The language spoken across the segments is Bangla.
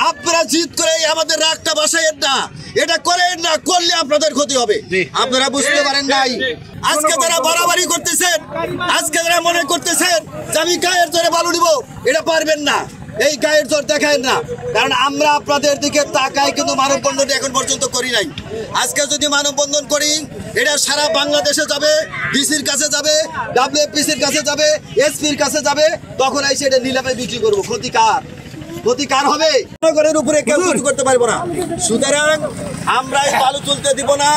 আপনারা জিদ করে আমাদের রাগটা বাসায়েন না, এটা করেন না, করলে আপনাদের ক্ষতি হবে। আপনারা বুঝতে পারেন নাই। আজকে যারা বাড়াবাড়ি করতেছেন, আজকে যারা মনে করতেছেন যে আমি গায়ের জোরে বালু নিব, এটা পারবেন না। এই গায়ের জোর দেখায় না, কারণ আমরা আপনাদের দিকে তাকাই কিন্তু মানববন্ধন এখন পর্যন্ত করি নাই। আজকে যদি মানববন্ধন করি, এটা সারা বাংলাদেশে যাবে, ডিসির কাছে যাবে, ডাব্লিউএফপিসির কাছে যাবে, এসপির কাছে যাবে, তখন এসে এটা নিলামে বিক্রি করবো। ক্ষতিকার হবে, নগরের উপরে কেউ কিছু করতে পারবো না। সুতরাং আমরা এই বালু তুলতে দিব না।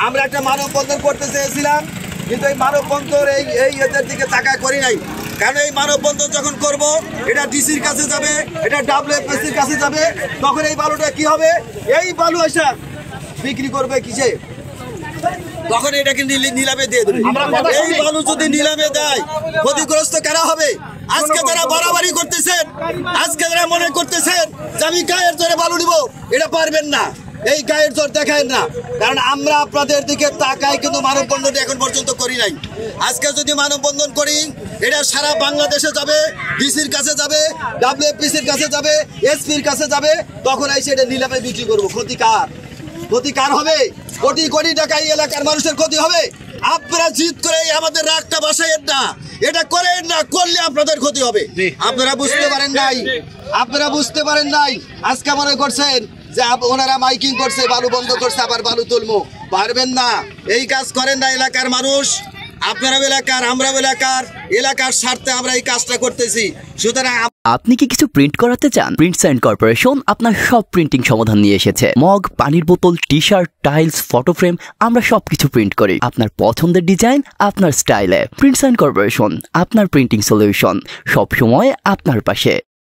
আমরা একটা মানববন্ধন করতে চেয়েছিলাম, কিন্তু এই মানববন্ধন এই এদের দিকে তাকায় করি নাই। কারণ এই মানববন্ধন যখন করব, এটা ডিসির কাছে যাবে, এটা ডাব্লিউএফপিসির কাছে যাবে, তখন এই বালুটা কি হবে? এই বালু এসে বিক্রি করবে কিসে? তখন এটাকে নিলামে দিয়ে দেবে। এই বালু যদি নিলামে দেয়, ক্ষতিগ্রস্ত কারা হবে? আজকে যারা বাড়াবাড়ি করতেছেন, আজকে যারা মনে করতেছেন যে আমি গায়ের জোরে বালু নিব, এটা পারবেন না। এই গায়ের জোর দেখায় না, কারণ আমরা আপনাদের দিকে তাকাই কিন্তু মানববন্ধন এখন পর্যন্ত করি নাই। আজকে যদি মানববন্ধন করি, এটা সারা বাংলাদেশে যাবে, ডিসির কাছে যাবে, ডাব্লিউএফপিসির কাছে যাবে, এসপির কাছে যাবে, তখন এসে এটা নিলামে বিক্রি করবো। ক্ষতিকার হবে, কোটি কোটি টাকা এই এলাকার মানুষের ক্ষতি হবে। আপনারা জিদ করে আমাদের রাগটা বাসায়েন না, এটা করেন না, করলে আপনাদের ক্ষতি হবে। আপনারা বুঝতে পারেন নাই। আজকে মনে করছেন যে ওনারা মাইকিং করছে, বালু বন্ধ করছে, আবার বালু তুলবো, পারবেন না। এই কাজ করেন না এলাকার মানুষ। আপনারা এলাকার, আমরা এলাকার স্বার্থে আমরা এই কাজটা করতেছি। সুতরাং আপনি কি কিছু প্রিন্ট করাতে চান? প্রিন্টস এন্ড কর্পোরেশন আপনার সব প্রিন্টিং সমাধান নিয়ে এসেছে। মগ, পানির বোতল, T shirt, tiles, photo frame, আমরা সবকিছু প্রিন্ট করি আপনার পছন্দের ডিজাইন, আপনার স্টাইলে। প্রিন্টস এন্ড কর্পোরেশন, আপনার প্রিন্টিং সলিউশন, সব সময় আপনার পাশে।